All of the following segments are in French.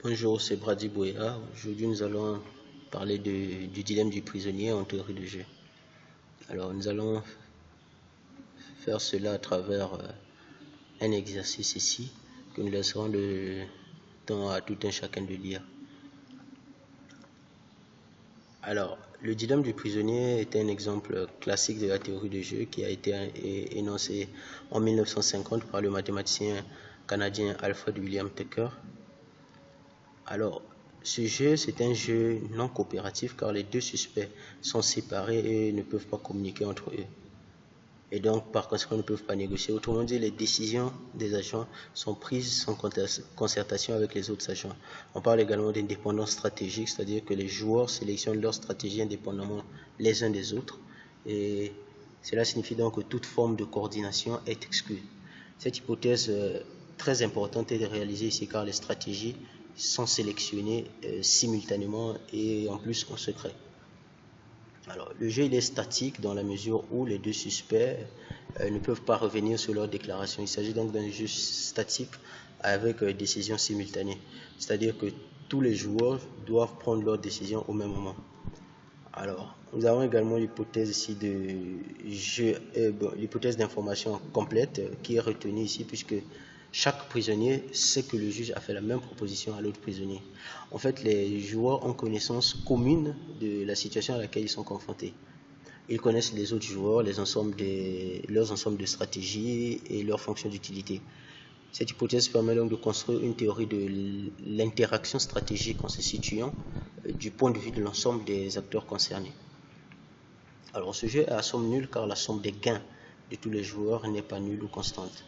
Bonjour, c'est Brady Bouya. Aujourd'hui, nous allons parler du dilemme du prisonnier en théorie de jeu. Alors, nous allons faire cela à travers un exercice ici que nous laisserons le temps à tout un chacun de lire. Alors, le dilemme du prisonnier est un exemple classique de la théorie de jeu qui a été énoncé en 1950 par le mathématicien canadien Alfred William Tucker. Alors, ce jeu, c'est un jeu non coopératif car les deux suspects sont séparés et ne peuvent pas communiquer entre eux. Et donc, par conséquent, ne peuvent pas négocier. Autrement dit, les décisions des agents sont prises sans concertation avec les autres agents. On parle également d'indépendance stratégique, c'est-à-dire que les joueurs sélectionnent leur stratégie indépendamment les uns des autres. Et cela signifie donc que toute forme de coordination est exclue. Cette hypothèse très importante est réalisée ici car les stratégies sont sélectionnées simultanément et en plus en secret. Alors, le jeu il est statique dans la mesure où les deux suspects ne peuvent pas revenir sur leur déclaration. Il s'agit donc d'un jeu statique avec décision simultanée. C'est-à-dire que tous les joueurs doivent prendre leur décision au même moment. Alors, nous avons également l'hypothèse ici de jeu, l'hypothèse d'information complète qui est retenue ici puisque chaque prisonnier sait que le juge a fait la même proposition à l'autre prisonnier. En fait, les joueurs ont connaissance commune de la situation à laquelle ils sont confrontés. Ils connaissent les autres joueurs, leurs ensembles de stratégies et leurs fonctions d'utilité. Cette hypothèse permet donc de construire une théorie de l'interaction stratégique en se situant du point de vue de l'ensemble des acteurs concernés. Alors, ce jeu est à somme nulle car la somme des gains de tous les joueurs n'est pas nulle ou constante.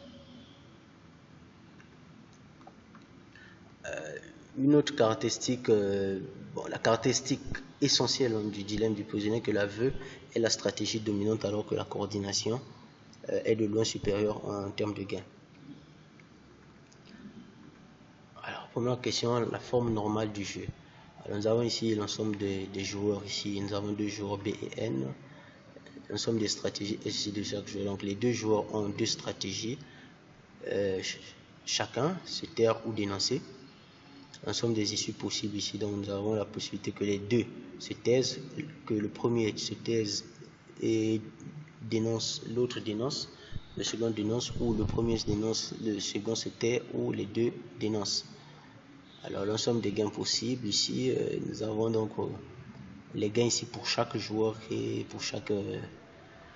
Une autre caractéristique, la caractéristique essentielle du dilemme du prisonnier que l'aveu est la stratégie dominante alors que la coordination est de loin supérieure en termes de gains. Alors, première question, la forme normale du jeu. Alors, nous avons ici l'ensemble des joueurs. Ici, nous avons deux joueurs B et N. L'ensemble des stratégies ici de chaque joueur. Donc, les deux joueurs ont deux stratégies. Chacun se taire ou dénoncer. L'ensemble des issues possibles ici. Donc, nous avons la possibilité que les deux se taisent, que le premier se taise et dénonce, l'autre dénonce, le second dénonce, ou le premier se dénonce, le second se tait, ou les deux dénoncent. Alors, l'ensemble des gains possibles ici, nous avons donc les gains ici pour chaque joueur et pour chaque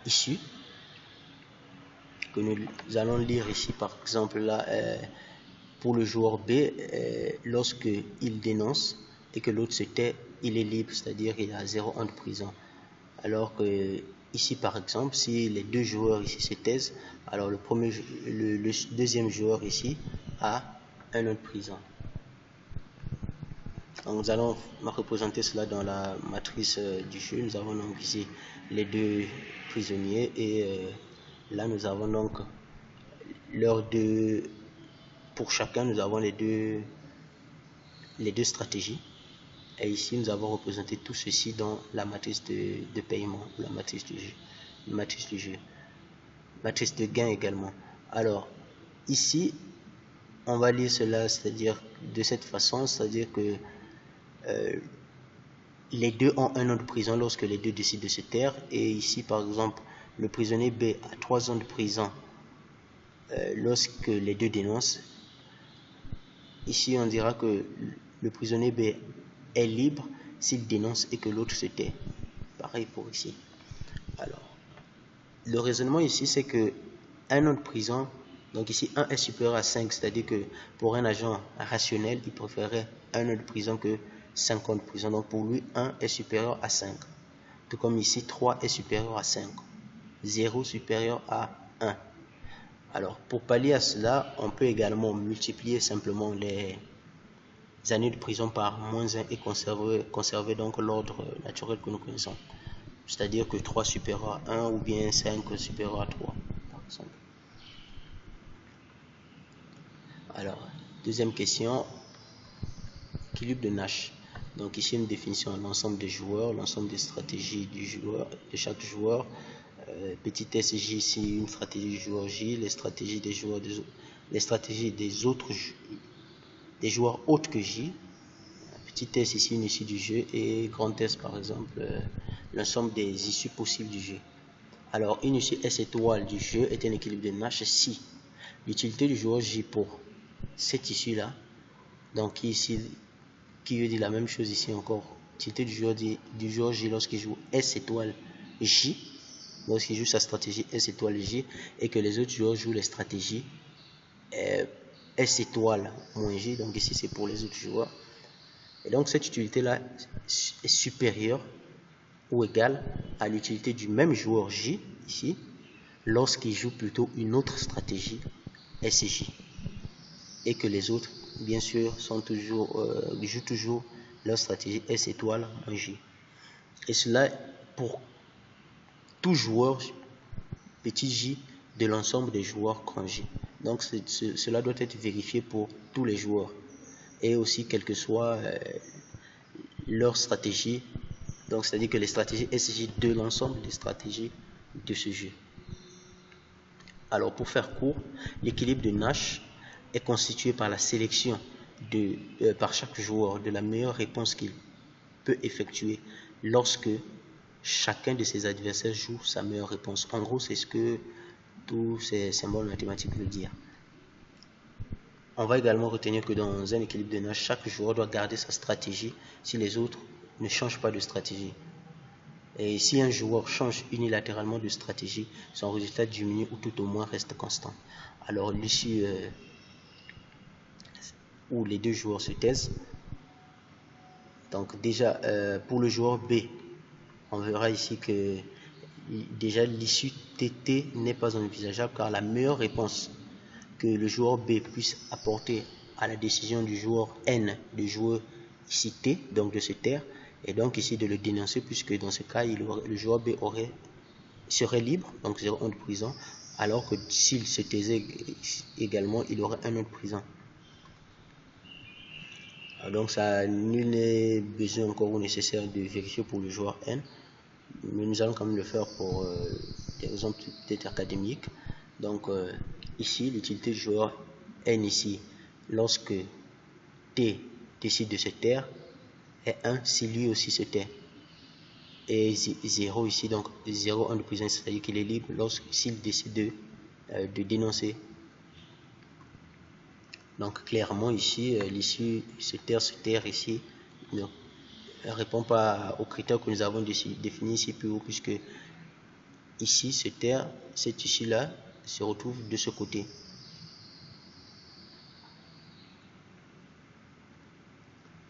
issue que nous allons lire ici. Par exemple, là, pour le joueur B, lorsque il dénonce et que l'autre se tait, il est libre, c'est-à-dire qu'il a 0 ans de prison. Alors que ici, par exemple, si les deux joueurs ici se taisent, alors le deuxième joueur ici a 1 an de prison. Donc, nous allons représenter cela dans la matrice du jeu. Nous avons donc ici les deux prisonniers et là nous avons donc pour chacun nous avons les deux stratégies. Et ici nous avons représenté tout ceci dans la matrice de paiement, la matrice du jeu, matrice de gain également. Alors ici on va lire cela, c'est-à-dire de cette façon, c'est-à-dire que les deux ont 1 an de prison lorsque les deux décident de se taire. Et ici, par exemple, le prisonnier B a 3 ans de prison lorsque les deux dénoncent. Ici, on dira que le prisonnier B est libre s'il dénonce et que l'autre se tait. Pareil pour ici. Alors, le raisonnement ici, c'est que 1 an de prison, donc ici 1 est supérieur à 5, c'est-à-dire que pour un agent rationnel, il préférerait 1 an de prison que 5 ans de prison. Donc pour lui, 1 est supérieur à 5. Tout comme ici, 3 est supérieur à 5. 0 supérieur à 1. Alors pour pallier à cela, on peut également multiplier simplement les années de prison par -1 et conserver donc l'ordre naturel que nous connaissons. C'est-à-dire que 3 supérieur à 1 ou bien 5 supérieur à 3, par exemple. Alors, deuxième question, équilibre de Nash. Donc ici une définition de l'ensemble des joueurs, l'ensemble des stratégies de chaque joueur. Petit SJ ici une stratégie du joueur J, les stratégies des joueurs autres que J, petit S ici, une issue du jeu, et grand S par exemple, l'ensemble des issues possibles du jeu. Alors, une issue S étoile du jeu est un équilibre de Nash si l'utilité du joueur J pour cette issue-là, donc ici, qui veut dire la même chose ici encore, l'utilité du joueur J lorsqu'il joue S étoile J, lorsqu'il joue sa stratégie S étoile J, et que les autres joueurs jouent les stratégies S étoile moins J, donc ici c'est pour les autres joueurs. Et donc cette utilité-là est supérieure ou égale à l'utilité du même joueur J, ici, lorsqu'il joue plutôt une autre stratégie SJ. Et que les autres, bien sûr, jouent toujours leur stratégie S étoile en J. Et cela pour tout joueur petit j de l'ensemble des joueurs grand J. Donc cela doit être vérifié pour tous les joueurs. Et aussi quelle que soit leur stratégie. Donc c'est-à-dire que les stratégies SJ de l'ensemble des stratégies de ce jeu. Alors pour faire court, l'équilibre de Nash est constitué par la sélection par chaque joueur de la meilleure réponse qu'il peut effectuer lorsque chacun de ses adversaires joue sa meilleure réponse. En gros, c'est ce que tous ces symboles mathématiques veulent dire. On va également retenir que dans un équilibre de Nash, chaque joueur doit garder sa stratégie si les autres ne changent pas de stratégie. Et si un joueur change unilatéralement de stratégie, son résultat diminue ou tout au moins reste constant. Alors l'issue où les deux joueurs se taisent. Donc déjà pour le joueur B, on verra ici que déjà l'issue TT n'est pas envisageable car la meilleure réponse que le joueur B puisse apporter à la décision du joueur N de jouer ici T, donc de se taire, et donc ici de le dénoncer, puisque dans ce cas, le joueur B serait libre, donc 0 an de prison, alors que s'il se taisait également, il aurait 1 an de prison. Donc ça, nul n'est besoin encore ou nécessaire de vérifier pour le joueur N, mais nous allons quand même le faire pour des raisons peut-être académiques. Donc ici, l'utilité du joueur N ici, lorsque T décide de se taire, est 1 si lui aussi se tait. Et 0 ici, donc 0 ans de prison, c'est-à-dire qu'il est libre s'il décide de dénoncer. Donc clairement ici, l'issue se taire ici ne répond pas aux critères que nous avons définis ici plus haut, puisque ici se taire, cette issue-là se retrouve de ce côté.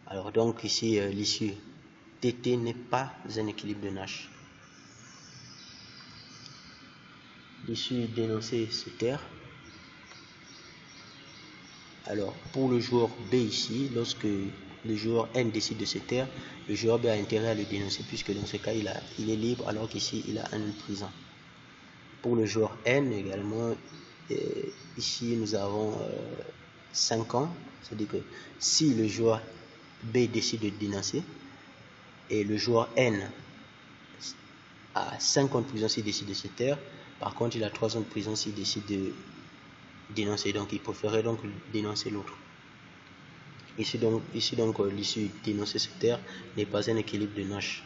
Alors donc ici, l'issue TT n'est pas un équilibre de Nash. L'issue dénoncée se taire. Alors pour le joueur B ici, lorsque le joueur N décide de se taire, le joueur B a intérêt à le dénoncer, puisque dans ce cas il est libre, alors qu'ici il a 1 an de prison. Pour le joueur N également, ici nous avons 5 ans, c'est-à-dire que si le joueur B décide de dénoncer et le joueur N a 5 ans de prison s'il décide de se taire, par contre il a 3 ans de prison s'il décide de dénoncer, donc il préférait donc dénoncer l'autre. Ici donc l'issue dénoncer se taire n'est pas un équilibre de Nash.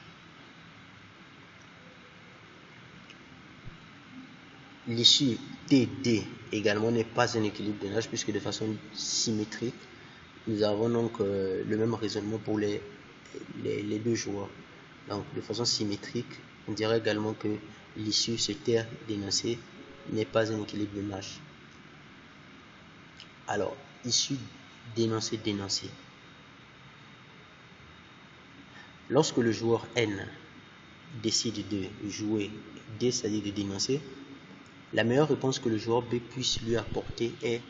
L'issue TD également n'est pas un équilibre de Nash, puisque de façon symétrique, nous avons donc le même raisonnement pour les deux joueurs. Donc de façon symétrique, on dirait également que l'issue se taire dénoncer n'est pas un équilibre de Nash. Alors, issue dénoncer. Lorsque le joueur N décide de jouer D, c'est-à-dire de dénoncer, la meilleure réponse que le joueur B puisse lui apporter est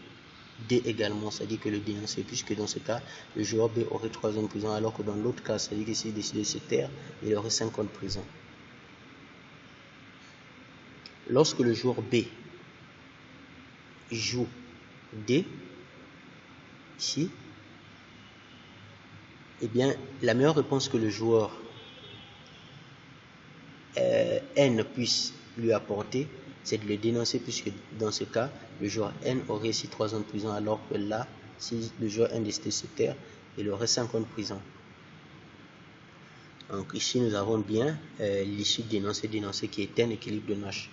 D également, c'est-à-dire que le dénoncer, puisque dans ce cas, le joueur B aurait 3 ans de prison, alors que dans l'autre cas, c'est-à-dire que s'il décide de se taire, il aurait 5 ans de prison. Lorsque le joueur B joue D, ici, eh bien, la meilleure réponse que le joueur N puisse lui apporter, c'est de le dénoncer, puisque dans ce cas, le joueur N aurait ici 3 ans de prison, alors que là, si le joueur N décide de se taire, il aurait 5 ans de prison. Donc ici nous avons bien l'issue d'énoncé qui est un équilibre de Nash.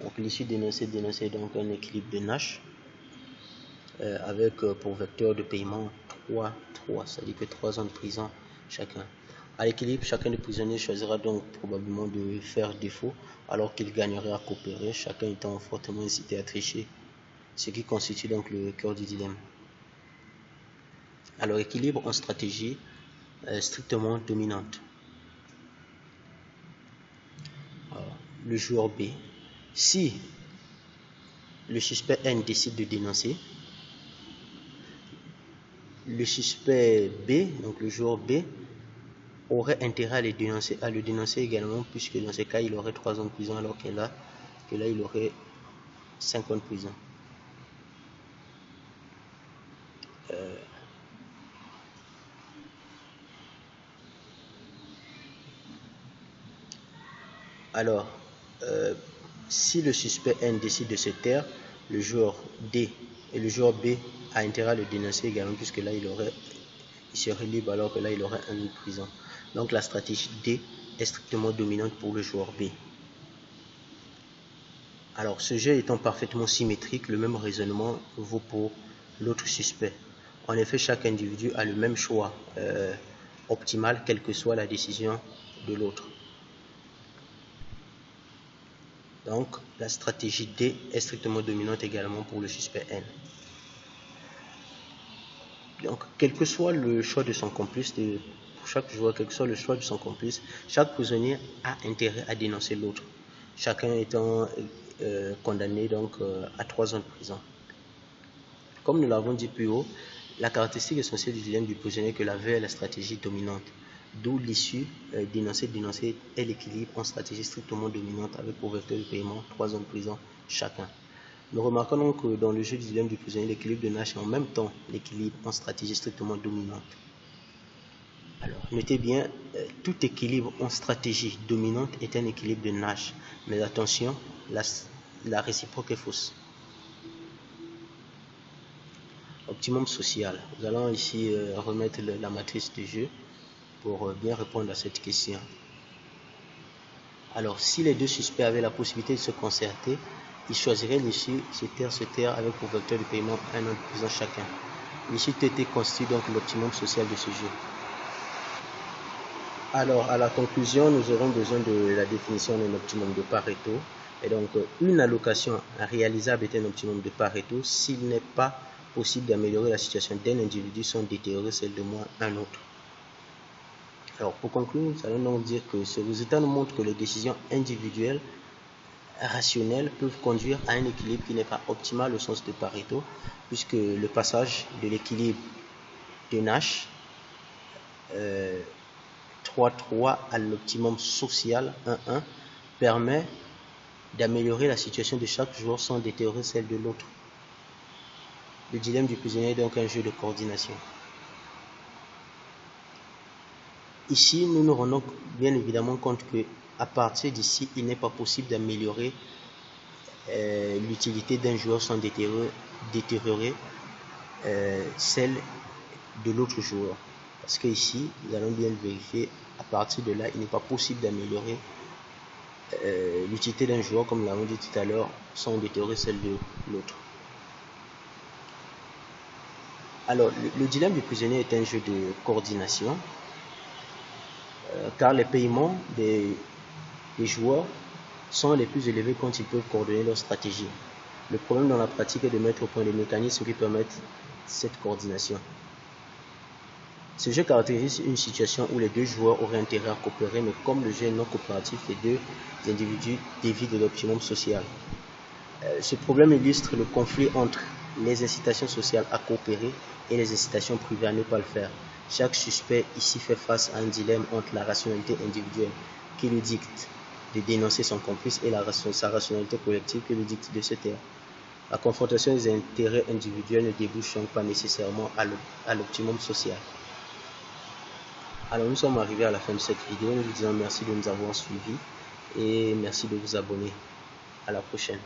Donc l'issue d'énoncé est donc un équilibre de Nash avec pour vecteur de paiement 3, c'est-à-dire que 3 ans de prison chacun. À l'équilibre, chacun des prisonniers choisira donc probablement de faire défaut alors qu'il gagnerait à coopérer, chacun étant fortement incité à tricher, ce qui constitue donc le cœur du dilemme. Alors équilibre en stratégie strictement dominante. Alors, le joueur B, si le suspect N décide de dénoncer, le suspect B, donc le joueur B, aurait intérêt à le dénoncer également, puisque dans ce cas, il aurait 3 ans de prison, alors que là, il aurait 5 ans de prison. Alors, si le suspect N décide de se taire, le joueur D et le joueur B a intérêt à le dénoncer également, puisque là, il serait libre, alors que là, il aurait 1 an de prison. Donc, la stratégie D est strictement dominante pour le joueur B. Alors, ce jeu étant parfaitement symétrique, le même raisonnement vaut pour l'autre suspect. En effet, chaque individu a le même choix optimal, quelle que soit la décision de l'autre. Donc, la stratégie D est strictement dominante également pour le suspect N. Donc, quel que soit le choix de son complice, pour chaque joueur, quel que soit le choix de son complice, chaque prisonnier a intérêt à dénoncer l'autre, chacun étant condamné donc à 3 ans de prison. Comme nous l'avons dit plus haut, la caractéristique essentielle du dilemme du prisonnier est que la V est la stratégie dominante, d'où l'issue dénoncer est l'équilibre en stratégie strictement dominante avec pour vecteur de paiement 3 ans de prison chacun. Nous remarquons donc que dans le jeu du dilemme du prisonnier, l'équilibre de Nash est en même temps l'équilibre en stratégie strictement dominante. Alors, notez bien, tout équilibre en stratégie dominante est un équilibre de Nash, mais attention, la réciproque est fausse. Optimum social. Nous allons ici remettre la matrice de jeu pour bien répondre à cette question. Alors, si les deux suspects avaient la possibilité de se concerter, ils choisiraient l'issue se taire avec pour vecteur de paiement 1 an de prison chacun. L'issue TT constitue donc l'optimum social de ce jeu. Alors, à la conclusion, nous aurons besoin de la définition d'un optimum de Pareto. Et donc, une allocation réalisable est un optimum de Pareto s'il n'est pas possible d'améliorer la situation d'un individu sans détériorer celle de moins un autre. Alors, pour conclure, nous allons donc dire que ce résultat nous montre que les décisions individuelles rationnelles peuvent conduire à un équilibre qui n'est pas optimal au sens de Pareto, puisque le passage de l'équilibre de Nash 3,3 à l'optimum social 1,1 permet d'améliorer la situation de chaque joueur sans détériorer celle de l'autre. Le dilemme du prisonnier est donc un jeu de coordination. Ici, nous nous rendons bien évidemment compte que à partir d'ici, il n'est pas possible d'améliorer l'utilité d'un joueur sans détériorer celle de l'autre joueur. Parce que ici, nous allons bien le vérifier, à partir de là, il n'est pas possible d'améliorer l'utilité d'un joueur, comme nous l'avons dit tout à l'heure, sans détériorer celle de l'autre. Alors, le dilemme du prisonnier est un jeu de coordination, car les paiements des joueurs sont les plus élevés quand ils peuvent coordonner leur stratégie. Le problème dans la pratique est de mettre au point des mécanismes qui permettent cette coordination. Ce jeu caractérise une situation où les deux joueurs auraient intérêt à coopérer, mais comme le jeu est non coopératif, les deux individus dévient de l'optimum social. Ce problème illustre le conflit entre les incitations sociales à coopérer et les incitations privées à ne pas le faire. Chaque suspect ici fait face à un dilemme entre la rationalité individuelle qui lui dicte de dénoncer son complice et sa rationalité collective qui lui dicte de se taire. La confrontation des intérêts individuels ne débouche donc pas nécessairement à l'optimum social. Alors nous sommes arrivés à la fin de cette vidéo. Nous vous disons merci de nous avoir suivis et merci de vous abonner. À la prochaine.